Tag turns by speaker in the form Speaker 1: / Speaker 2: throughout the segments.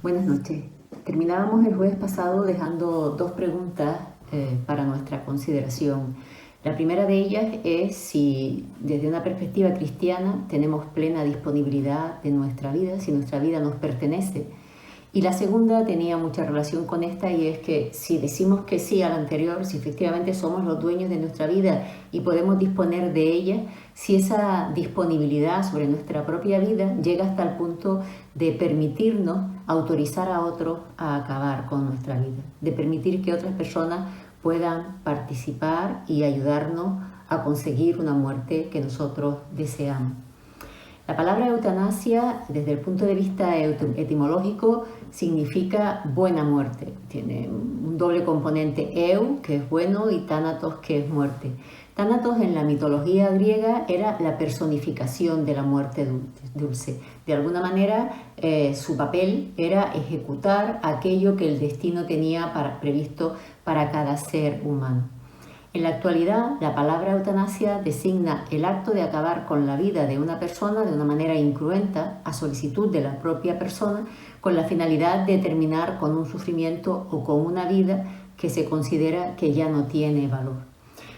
Speaker 1: Buenas noches. Terminábamos el jueves pasado dejando dos preguntas para nuestra consideración. La primera de ellas es si desde una perspectiva cristiana tenemos plena disponibilidad de nuestra vida, si nuestra vida nos pertenece. Y la segunda tenía mucha relación con esta, y es que si decimos que sí a la anterior, si efectivamente somos los dueños de nuestra vida y podemos disponer de ella, si esa disponibilidad sobre nuestra propia vida llega hasta el punto de permitirnos autorizar a otros a acabar con nuestra vida, de permitir que otras personas puedan participar y ayudarnos a conseguir una muerte que nosotros deseamos. La palabra eutanasia, desde el punto de vista etimológico, significa buena muerte. Tiene un doble componente, eu, que es bueno, y thanatos, que es muerte. Thanatos en la mitología griega era la personificación de la muerte dulce. De alguna manera, su papel era ejecutar aquello que el destino tenía previsto para cada ser humano. En la actualidad, la palabra eutanasia designa el acto de acabar con la vida de una persona de una manera incruenta, a solicitud de la propia persona, con la finalidad de terminar con un sufrimiento o con una vida que se considera que ya no tiene valor.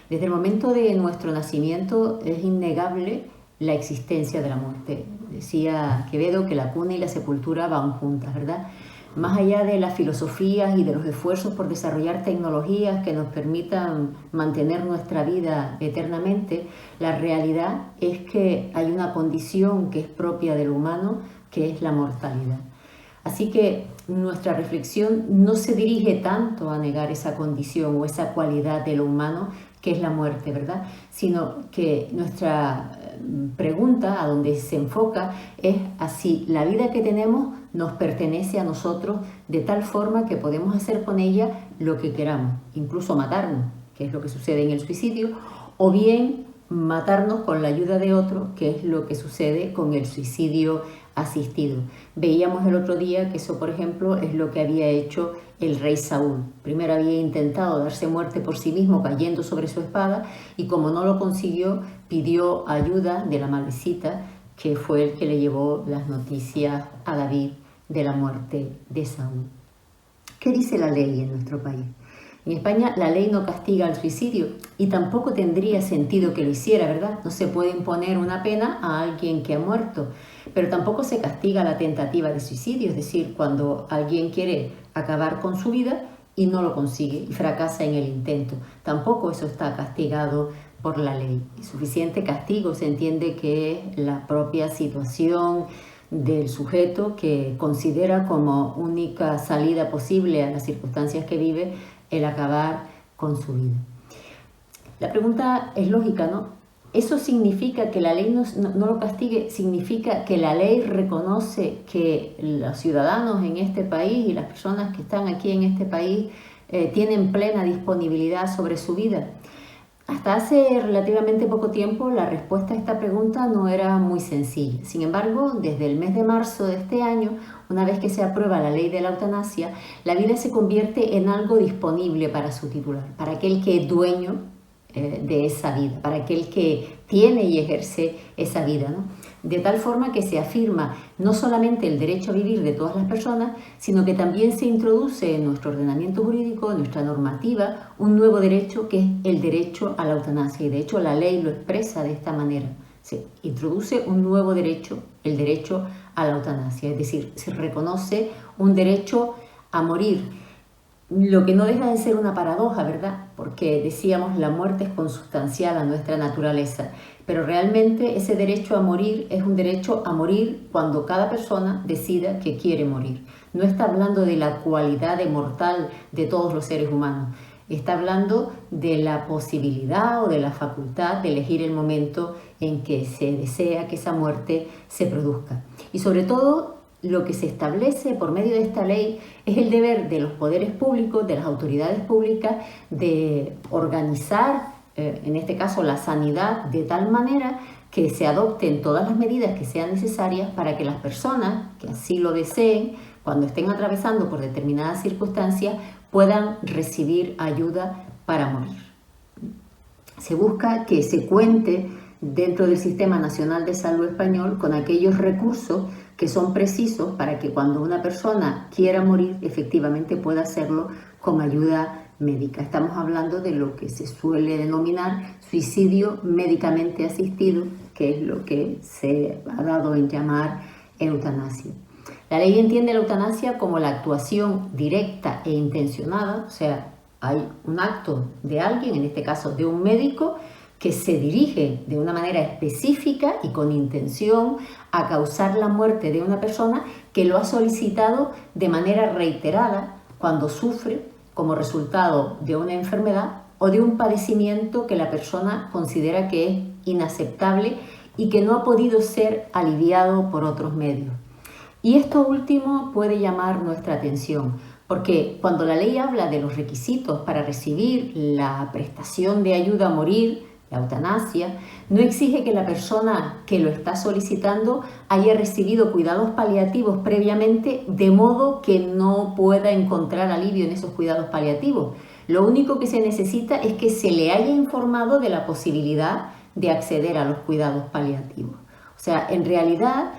Speaker 1: Desde el momento de nuestro nacimiento es innegable la existencia de la muerte. Decía Quevedo que la cuna y la sepultura van juntas, ¿verdad? Más allá de las filosofías y de los esfuerzos por desarrollar tecnologías que nos permitan mantener nuestra vida eternamente, la realidad es que hay una condición que es propia del humano, que es la mortalidad. Así que nuestra reflexión no se dirige tanto a negar esa condición o esa cualidad de lo humano, que es la muerte, ¿verdad? Sino que nuestra pregunta, a donde se enfoca, es a si la vida que tenemos nos pertenece a nosotros de tal forma que podemos hacer con ella lo que queramos, incluso matarnos, que es lo que sucede en el suicidio, o bien matarnos con la ayuda de otro, que es lo que sucede con el suicidio asistido. Veíamos el otro día que eso, por ejemplo, es lo que había hecho el rey Saúl. Primero había intentado darse muerte por sí mismo cayendo sobre su espada, y como no lo consiguió, pidió ayuda de la madrecita, que fue el que le llevó las noticias a David de la muerte de Saúl. ¿Qué dice la ley en nuestro país? En España la ley no castiga el suicidio, y tampoco tendría sentido que lo hiciera, ¿verdad? No se puede imponer una pena a alguien que ha muerto, pero tampoco se castiga la tentativa de suicidio, es decir, cuando alguien quiere acabar con su vida y no lo consigue y fracasa en el intento. Tampoco eso está castigado por la ley. El suficiente castigo se entiende que es la propia situación del sujeto que considera como única salida posible a las circunstancias que vive el acabar con su vida. La pregunta es lógica, ¿no? ¿Eso significa que la ley no lo castigue? ¿Significa que la ley reconoce que los ciudadanos en este país y las personas que están aquí en este país tienen plena disponibilidad sobre su vida? Hasta hace relativamente poco tiempo la respuesta a esta pregunta no era muy sencilla. Sin embargo, desde el mes de marzo de este año, una vez que se aprueba la ley de la eutanasia, la vida se convierte en algo disponible para su titular, para aquel que es dueño de esa vida, para aquel que tiene y ejerce esa vida, ¿no? De tal forma que se afirma no solamente el derecho a vivir de todas las personas, sino que también se introduce en nuestro ordenamiento jurídico, en nuestra normativa, un nuevo derecho, que es el derecho a la eutanasia. Y de hecho la ley lo expresa de esta manera. Se introduce un nuevo derecho, el derecho a la eutanasia, es decir, se reconoce un derecho a morir. Lo que no deja de ser una paradoja, ¿verdad? Porque decíamos la muerte es consustancial a nuestra naturaleza, pero realmente ese derecho a morir es un derecho a morir cuando cada persona decida que quiere morir. No está hablando de la cualidad de mortal de todos los seres humanos, está hablando de la posibilidad o de la facultad de elegir el momento en que se desea que esa muerte se produzca. Y sobre todo, lo que se establece por medio de esta ley es el deber de los poderes públicos, de las autoridades públicas, de organizar, en este caso, la sanidad de tal manera que se adopten todas las medidas que sean necesarias para que las personas que así lo deseen, cuando estén atravesando por determinadas circunstancias, puedan recibir ayuda para morir. Se busca que se cuente dentro del Sistema Nacional de Salud español con aquellos recursos que son precisos para que cuando una persona quiera morir, efectivamente pueda hacerlo con ayuda médica. Estamos hablando de lo que se suele denominar suicidio médicamente asistido, que es lo que se ha dado en llamar eutanasia. La ley entiende la eutanasia como la actuación directa e intencionada, o sea, hay un acto de alguien, en este caso de un médico, que se dirige de una manera específica y con intención a causar la muerte de una persona que lo ha solicitado de manera reiterada cuando sufre como resultado de una enfermedad o de un padecimiento que la persona considera que es inaceptable y que no ha podido ser aliviado por otros medios. Y esto último puede llamar nuestra atención, porque cuando la ley habla de los requisitos para recibir la prestación de ayuda a morir, la eutanasia, no exige que la persona que lo está solicitando haya recibido cuidados paliativos previamente, de modo que no pueda encontrar alivio en esos cuidados paliativos. Lo único que se necesita es que se le haya informado de la posibilidad de acceder a los cuidados paliativos. O sea, en realidad,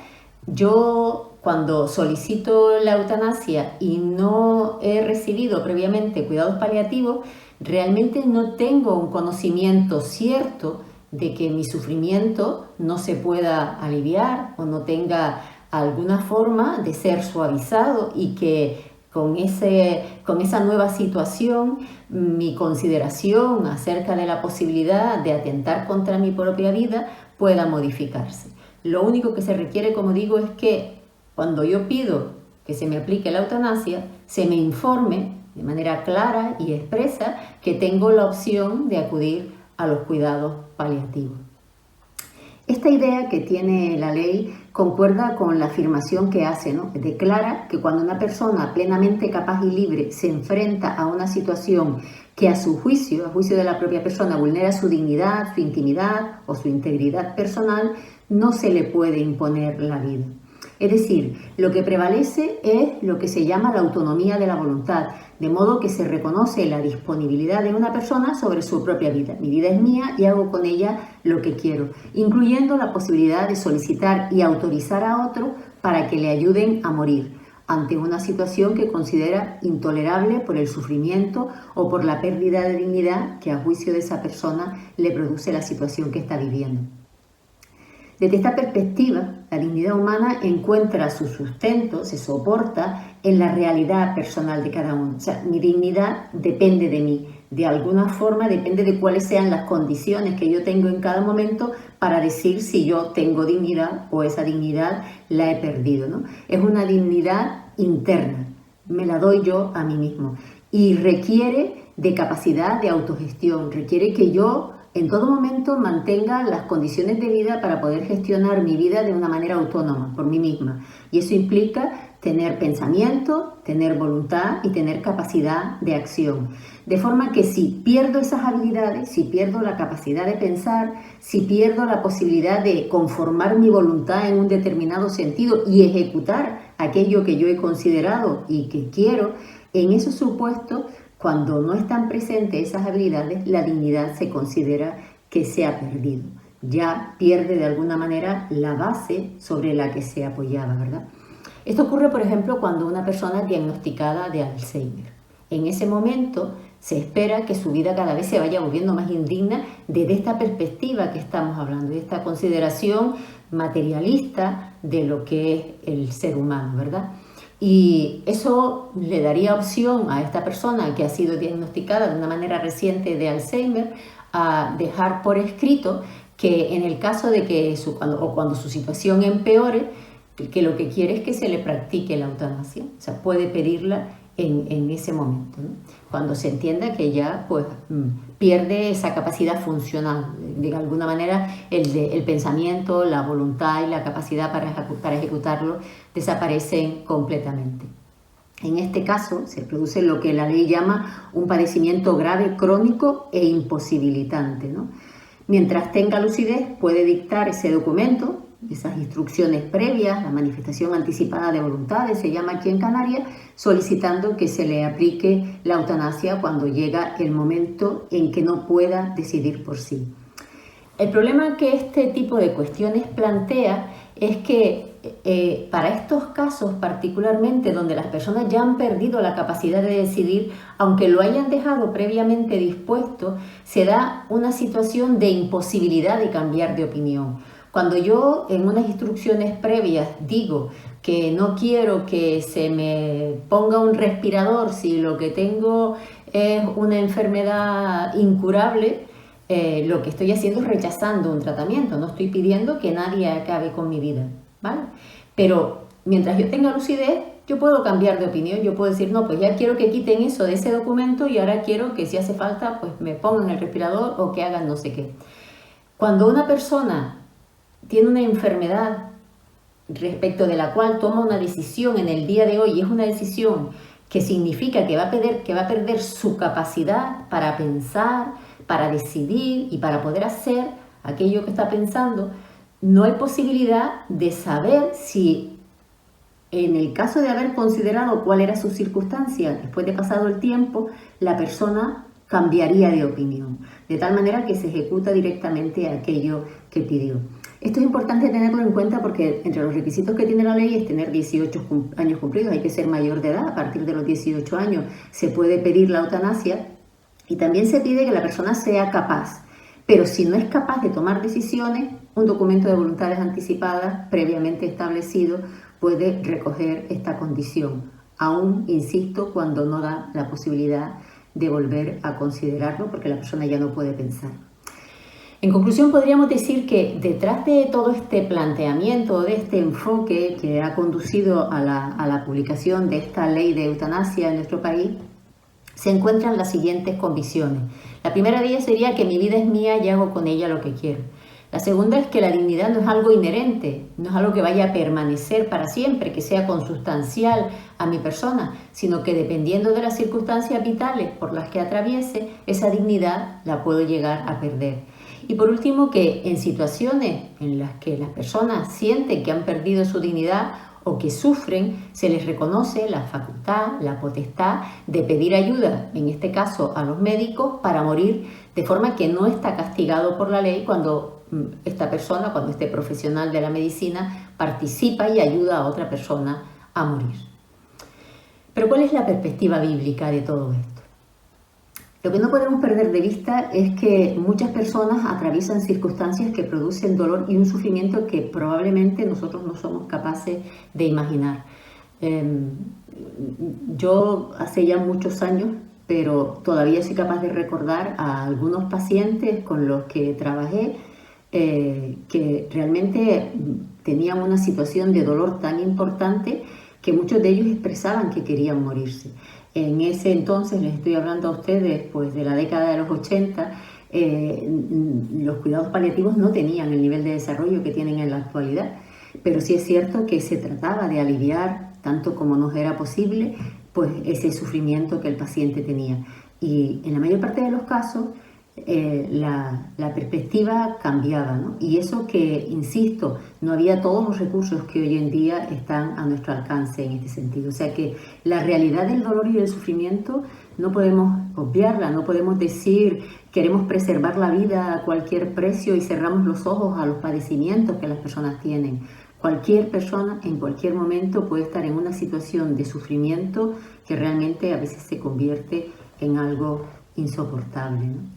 Speaker 1: yo cuando solicito la eutanasia y no he recibido previamente cuidados paliativos, realmente no tengo un conocimiento cierto de que mi sufrimiento no se pueda aliviar o no tenga alguna forma de ser suavizado y que con esa nueva situación mi consideración acerca de la posibilidad de atentar contra mi propia vida pueda modificarse. Lo único que se requiere, como digo, es que cuando yo pido que se me aplique la eutanasia, se me informe de manera clara y expresa que tengo la opción de acudir a los cuidados paliativos. Esta idea que tiene la ley concuerda con la afirmación que hace, ¿no? Declara que cuando una persona plenamente capaz y libre se enfrenta a una situación que a juicio de la propia persona, vulnera su dignidad, su intimidad o su integridad personal, no se le puede imponer la vida. Es decir, lo que prevalece es lo que se llama la autonomía de la voluntad, de modo que se reconoce la disponibilidad de una persona sobre su propia vida. Mi vida es mía y hago con ella lo que quiero, incluyendo la posibilidad de solicitar y autorizar a otro para que le ayuden a morir ante una situación que considera intolerable por el sufrimiento o por la pérdida de dignidad que a juicio de esa persona le produce la situación que está viviendo. Desde esta perspectiva, la dignidad humana encuentra su sustento, se soporta en la realidad personal de cada uno. O sea, mi dignidad depende de mí. De alguna forma depende de cuáles sean las condiciones que yo tengo en cada momento para decir si yo tengo dignidad o esa dignidad la he perdido, ¿no? Es una dignidad interna, me la doy yo a mí mismo y requiere de capacidad de autogestión, requiere que yo en todo momento mantenga las condiciones de vida para poder gestionar mi vida de una manera autónoma, por mí misma. Y eso implica tener pensamiento, tener voluntad y tener capacidad de acción. De forma que si pierdo esas habilidades, si pierdo la capacidad de pensar, si pierdo la posibilidad de conformar mi voluntad en un determinado sentido y ejecutar aquello que yo he considerado y que quiero, en esos supuestos, cuando no están presentes esas habilidades, la dignidad se considera que se ha perdido. Ya pierde de alguna manera la base sobre la que se apoyaba, ¿verdad? Esto ocurre, por ejemplo, cuando una persona es diagnosticada de Alzheimer. En ese momento se espera que su vida cada vez se vaya volviendo más indigna desde esta perspectiva que estamos hablando, de esta consideración materialista de lo que es el ser humano, ¿verdad? Y eso le daría opción a esta persona que ha sido diagnosticada de una manera reciente de Alzheimer a dejar por escrito que en el caso de que cuando su situación empeore, que lo que quiere es que se le practique la eutanasia, o sea, puede pedirla en ese momento, ¿no? Cuando se entienda que ya pues pierde esa capacidad funcional, de alguna manera el pensamiento, la voluntad y la capacidad para ejecutarlo desaparecen completamente. En este caso se produce lo que la ley llama un padecimiento grave, crónico e imposibilitante, ¿no? Mientras tenga lucidez puede dictar ese documento, esas instrucciones previas, la manifestación anticipada de voluntades, se llama aquí en Canarias, solicitando que se le aplique la eutanasia cuando llega el momento en que no pueda decidir por sí. El problema que este tipo de cuestiones plantea es que para estos casos particularmente donde las personas ya han perdido la capacidad de decidir, aunque lo hayan dejado previamente dispuesto, se da una situación de imposibilidad de cambiar de opinión. Cuando yo en unas instrucciones previas digo que no quiero que se me ponga un respirador si lo que tengo es una enfermedad incurable, lo que estoy haciendo es rechazando un tratamiento, no estoy pidiendo que nadie acabe con mi vida, ¿vale? Pero mientras yo tenga lucidez, yo puedo cambiar de opinión, yo puedo decir, no, pues ya quiero que quiten eso de ese documento y ahora quiero que si hace falta, pues me pongan el respirador o que hagan no sé qué. Cuando una persona tiene una enfermedad respecto de la cual toma una decisión en el día de hoy y es una decisión que significa que va a perder su capacidad para pensar, para decidir y para poder hacer aquello que está pensando, no hay posibilidad de saber si en el caso de haber considerado cuál era su circunstancia, después de pasado el tiempo, la persona cambiaría de opinión, de tal manera que se ejecuta directamente aquello que pidió. Esto es importante tenerlo en cuenta porque entre los requisitos que tiene la ley es tener 18 años cumplidos, hay que ser mayor de edad, a partir de los 18 años se puede pedir la eutanasia y también se pide que la persona sea capaz, pero si no es capaz de tomar decisiones, un documento de voluntades anticipadas previamente establecido puede recoger esta condición, aún, insisto, cuando no da la posibilidad de volver a considerarlo porque la persona ya no puede pensar. En conclusión, podríamos decir que detrás de todo este planteamiento, de este enfoque que ha conducido a la publicación de esta ley de eutanasia en nuestro país, se encuentran las siguientes convicciones. La primera de ellas sería que mi vida es mía y hago con ella lo que quiero. La segunda es que la dignidad no es algo inherente, no es algo que vaya a permanecer para siempre, que sea consustancial a mi persona, sino que dependiendo de las circunstancias vitales por las que atraviese, esa dignidad la puedo llegar a perder. Y por último, que en situaciones en las que las personas sienten que han perdido su dignidad o que sufren, se les reconoce la facultad, la potestad de pedir ayuda, en este caso a los médicos, para morir, de forma que no está castigado por la ley cuando esta persona, cuando este profesional de la medicina participa y ayuda a otra persona a morir. Pero ¿cuál es la perspectiva bíblica de todo esto? Lo que no podemos perder de vista es que muchas personas atraviesan circunstancias que producen dolor y un sufrimiento que probablemente nosotros no somos capaces de imaginar. Yo hace ya muchos años, pero todavía soy capaz de recordar a algunos pacientes con los que trabajé que realmente tenían una situación de dolor tan importante que muchos de ellos expresaban que querían morirse. En ese entonces, les estoy hablando a ustedes, pues de la década de los 80, los cuidados paliativos no tenían el nivel de desarrollo que tienen en la actualidad, pero sí es cierto que se trataba de aliviar, tanto como nos era posible, pues ese sufrimiento que el paciente tenía. Y en la mayor parte de los casos, la perspectiva cambiaba, ¿no? Y eso que, insisto, no había todos los recursos que hoy en día están a nuestro alcance en este sentido. O sea que la realidad del dolor y del sufrimiento no podemos obviarla, no podemos decir queremos preservar la vida a cualquier precio y cerramos los ojos a los padecimientos que las personas tienen. Cualquier persona en cualquier momento puede estar en una situación de sufrimiento que realmente a veces se convierte en algo insoportable, ¿no?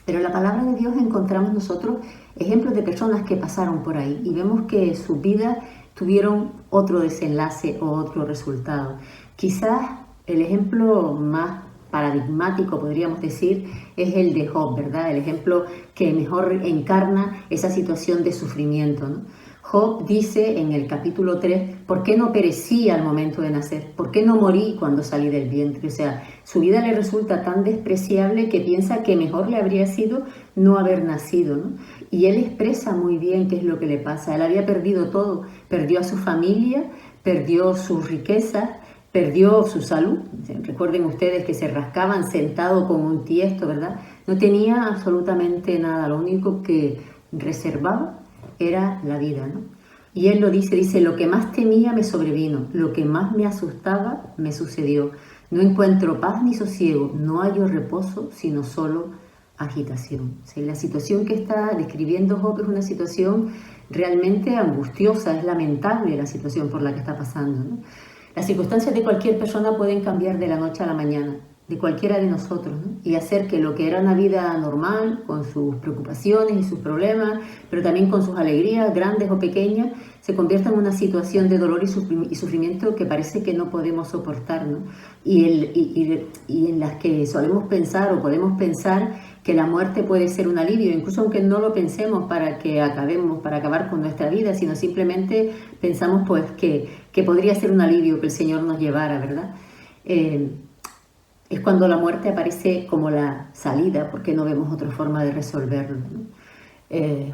Speaker 1: Pero en la palabra de Dios encontramos nosotros ejemplos de personas que pasaron por ahí y vemos que sus vidas tuvieron otro desenlace o otro resultado. Quizás el ejemplo más paradigmático, podríamos decir, es el de Job, ¿verdad? El ejemplo que mejor encarna esa situación de sufrimiento, ¿no? Job dice en el capítulo 3, ¿por qué no perecí al momento de nacer? ¿Por qué no morí cuando salí del vientre? O sea, su vida le resulta tan despreciable que piensa que mejor le habría sido no haber nacido, ¿no? Y él expresa muy bien qué es lo que le pasa. Él había perdido todo, perdió a su familia, perdió sus riquezas, perdió su salud. Recuerden ustedes que se rascaban sentado con un tiesto, ¿verdad? No tenía absolutamente nada, lo único que reservaba era la vida, ¿no? Y él lo dice, lo que más temía me sobrevino, lo que más me asustaba me sucedió. No encuentro paz ni sosiego, no hallo reposo, sino solo agitación. O sea, la situación que está describiendo Job es una situación realmente angustiosa, es lamentable la situación por la que está pasando, ¿no? Las circunstancias de cualquier persona pueden cambiar de la noche a la mañana, de cualquiera de nosotros, ¿no? Y hacer que lo que era una vida normal, con sus preocupaciones y sus problemas, pero también con sus alegrías, grandes o pequeñas, se convierta en una situación de dolor y sufrimiento que parece que no podemos soportar, ¿no? Y en las que solemos pensar o podemos pensar que la muerte puede ser un alivio, incluso aunque no lo pensemos para acabar con nuestra vida, sino simplemente pensamos pues que podría ser un alivio que el Señor nos llevara, ¿verdad? Es cuando la muerte aparece como la salida, porque no vemos otra forma de resolverlo, ¿no?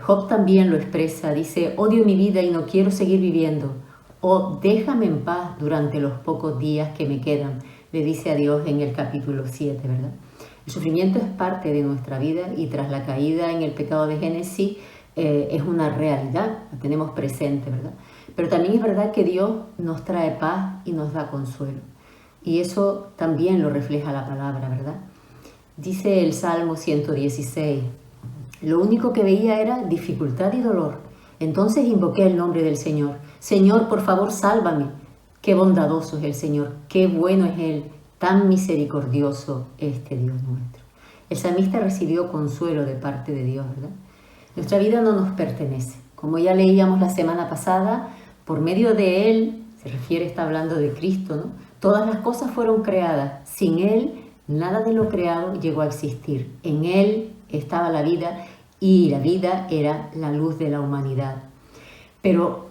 Speaker 1: Job también lo expresa, dice: odio mi vida y no quiero seguir viviendo, o déjame en paz durante los pocos días que me quedan, le dice a Dios en el capítulo 7, ¿verdad? El sufrimiento es parte de nuestra vida y tras la caída en el pecado de Génesis es una realidad, la tenemos presente, ¿verdad? Pero también es verdad que Dios nos trae paz y nos da consuelo. Y eso también lo refleja la palabra, ¿verdad? Dice el Salmo 116, lo único que veía era dificultad y dolor. Entonces invoqué el nombre del Señor. Señor, por favor, sálvame. Qué bondadoso es el Señor, qué bueno es Él, tan misericordioso este Dios nuestro. El salmista recibió consuelo de parte de Dios, ¿verdad? Nuestra vida no nos pertenece. Como ya leíamos la semana pasada, por medio de Él, se refiere, está hablando de Cristo, ¿no? Todas las cosas fueron creadas. Sin Él, nada de lo creado llegó a existir. En Él estaba la vida y la vida era la luz de la humanidad. Pero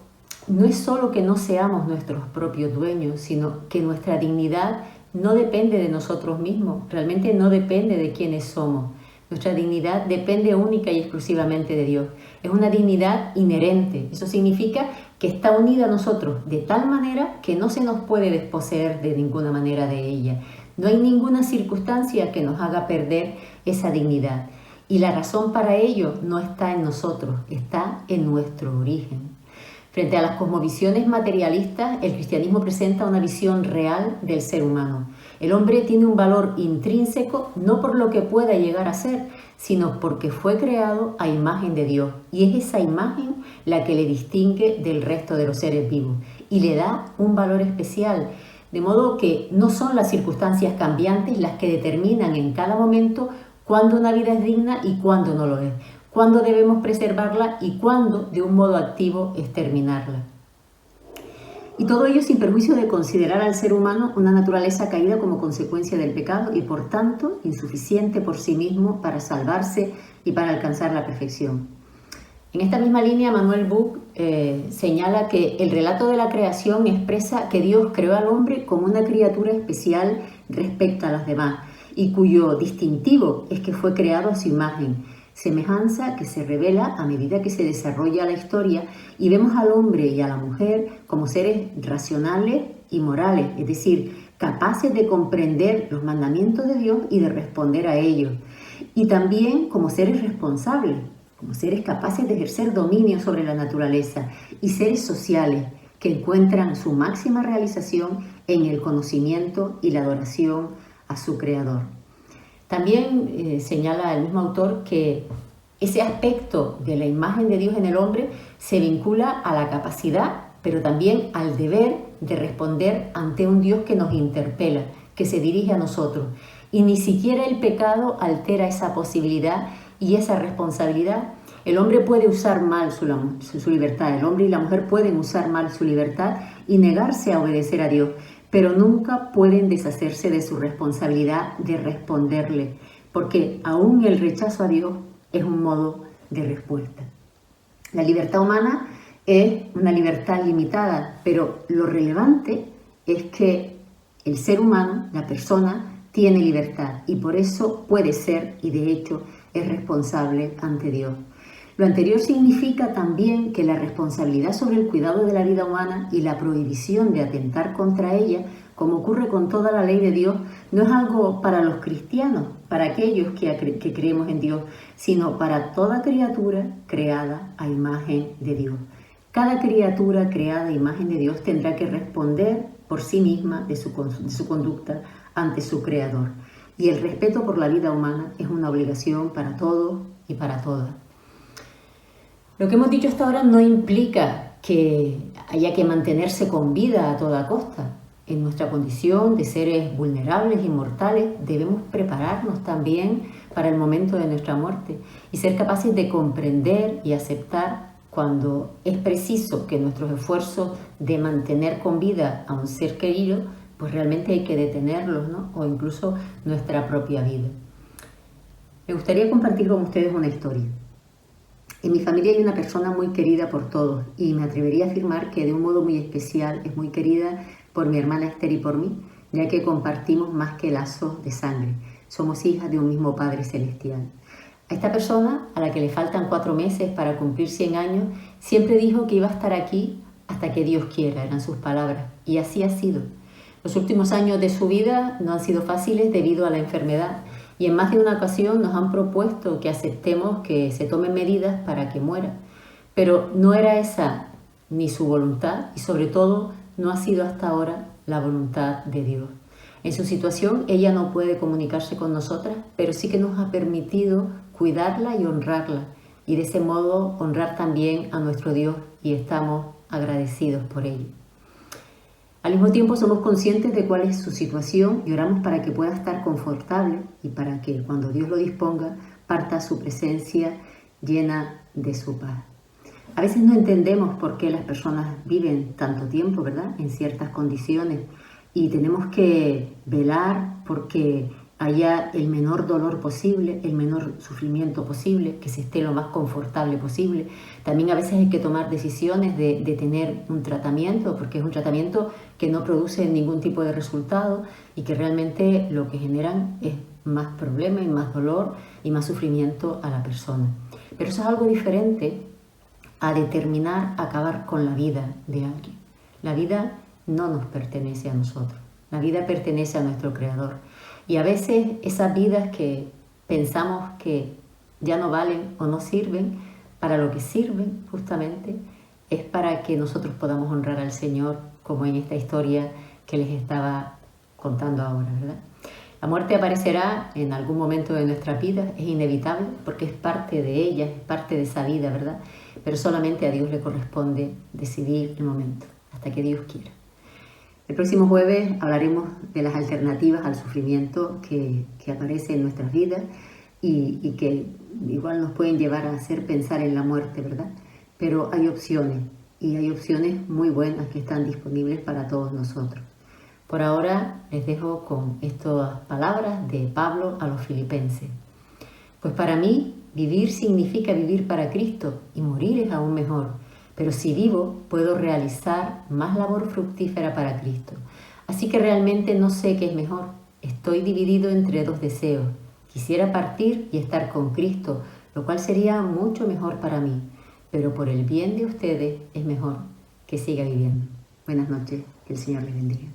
Speaker 1: no es solo que no seamos nuestros propios dueños, sino que nuestra dignidad no depende de nosotros mismos, realmente no depende de quiénes somos. Nuestra dignidad depende única y exclusivamente de Dios. Es una dignidad inherente. Eso significa que está unida a nosotros de tal manera que no se nos puede desposeer de ninguna manera de ella. No hay ninguna circunstancia que nos haga perder esa dignidad. Y la razón para ello no está en nosotros, está en nuestro origen. Frente a las cosmovisiones materialistas, el cristianismo presenta una visión real del ser humano. El hombre tiene un valor intrínseco no por lo que pueda llegar a ser, sino porque fue creado a imagen de Dios. Y es esa imagen la que le distingue del resto de los seres vivos y le da un valor especial. De modo que no son las circunstancias cambiantes las que determinan en cada momento cuándo una vida es digna y cuándo no lo es, cuándo debemos preservarla y cuándo, de un modo activo, exterminarla. Y todo ello sin perjuicio de considerar al ser humano una naturaleza caída como consecuencia del pecado y, por tanto, insuficiente por sí mismo para salvarse y para alcanzar la perfección. En esta misma línea, Manuel Buch señala que el relato de la creación expresa que Dios creó al hombre como una criatura especial respecto a las demás y cuyo distintivo es que fue creado a su imagen, semejanza que se revela a medida que se desarrolla la historia y vemos al hombre y a la mujer como seres racionales y morales, es decir, capaces de comprender los mandamientos de Dios y de responder a ellos, y también como seres responsables, como seres capaces de ejercer dominio sobre la naturaleza y seres sociales que encuentran su máxima realización en el conocimiento y la adoración a su Creador. También señala el mismo autor que ese aspecto de la imagen de Dios en el hombre se vincula a la capacidad, pero también al deber de responder ante un Dios que nos interpela, que se dirige a nosotros. Y ni siquiera el pecado altera esa posibilidad y esa responsabilidad. El hombre puede usar mal su libertad, el hombre y la mujer pueden usar mal su libertad y negarse a obedecer a Dios, pero nunca pueden deshacerse de su responsabilidad de responderle, porque aún el rechazo a Dios es un modo de respuesta. La libertad humana es una libertad limitada, pero lo relevante es que el ser humano, la persona, tiene libertad y por eso puede ser, y de hecho es responsable ante Dios. Lo anterior significa también que la responsabilidad sobre el cuidado de la vida humana y la prohibición de atentar contra ella, como ocurre con toda la ley de Dios, no es algo para los cristianos, para aquellos que creemos en Dios, sino para toda criatura creada a imagen de Dios. Cada criatura creada a imagen de Dios tendrá que responder por sí misma de su conducta ante su Creador. Y el respeto por la vida humana es una obligación para todos y para todas. Lo que hemos dicho hasta ahora no implica que haya que mantenerse con vida a toda costa. En nuestra condición de seres vulnerables y mortales debemos prepararnos también para el momento de nuestra muerte y ser capaces de comprender y aceptar cuando es preciso que nuestros esfuerzos de mantener con vida a un ser querido, pues realmente hay que detenerlos, ¿no? O incluso nuestra propia vida. Me gustaría compartir con ustedes una historia. En mi familia hay una persona muy querida por todos y me atrevería a afirmar que de un modo muy especial es muy querida por mi hermana Esther y por mí, ya que compartimos más que lazos de sangre. Somos hijas de un mismo Padre Celestial. A esta persona, a la que le faltan 4 meses para cumplir 100 años, siempre dijo que iba a estar aquí hasta que Dios quiera, eran sus palabras, y así ha sido. Los últimos años de su vida no han sido fáciles debido a la enfermedad y en más de una ocasión nos han propuesto que aceptemos que se tomen medidas para que muera. Pero no era esa ni su voluntad y sobre todo no ha sido hasta ahora la voluntad de Dios. En su situación ella no puede comunicarse con nosotras, pero sí que nos ha permitido cuidarla y honrarla y de ese modo honrar también a nuestro Dios y estamos agradecidos por ello. Al mismo tiempo somos conscientes de cuál es su situación y oramos para que pueda estar confortable y para que cuando Dios lo disponga parta a su presencia llena de su paz. A veces no entendemos por qué las personas viven tanto tiempo, ¿verdad?, en ciertas condiciones y tenemos que velar porque haya el menor dolor posible, el menor sufrimiento posible, que se esté lo más confortable posible. También a veces hay que tomar decisiones de tener un tratamiento, porque es un tratamiento que no produce ningún tipo de resultado y que realmente lo que generan es más problema y más dolor y más sufrimiento a la persona. Pero eso es algo diferente a determinar acabar con la vida de alguien. La vida no nos pertenece a nosotros, la vida pertenece a nuestro Creador. Y a veces esas vidas que pensamos que ya no valen o no sirven, para lo que sirven justamente es para que nosotros podamos honrar al Señor, como en esta historia que les estaba contando ahora, ¿verdad? La muerte aparecerá en algún momento de nuestra vida, es inevitable porque es parte de ella, es parte de esa vida, ¿verdad? Pero solamente a Dios le corresponde decidir el momento, hasta que Dios quiera. El próximo jueves hablaremos de las alternativas al sufrimiento que aparece en nuestras vidas y que igual nos pueden llevar a hacer pensar en la muerte, ¿verdad? Pero hay opciones y hay opciones muy buenas que están disponibles para todos nosotros. Por ahora les dejo con estas palabras de Pablo a los Filipenses. Pues para mí vivir significa vivir para Cristo y morir es aún mejor. Pero si vivo, puedo realizar más labor fructífera para Cristo. Así que realmente no sé qué es mejor. Estoy dividido entre 2 deseos. Quisiera partir y estar con Cristo, lo cual sería mucho mejor para mí. Pero por el bien de ustedes es mejor que siga viviendo. Buenas noches, que el Señor les bendiga.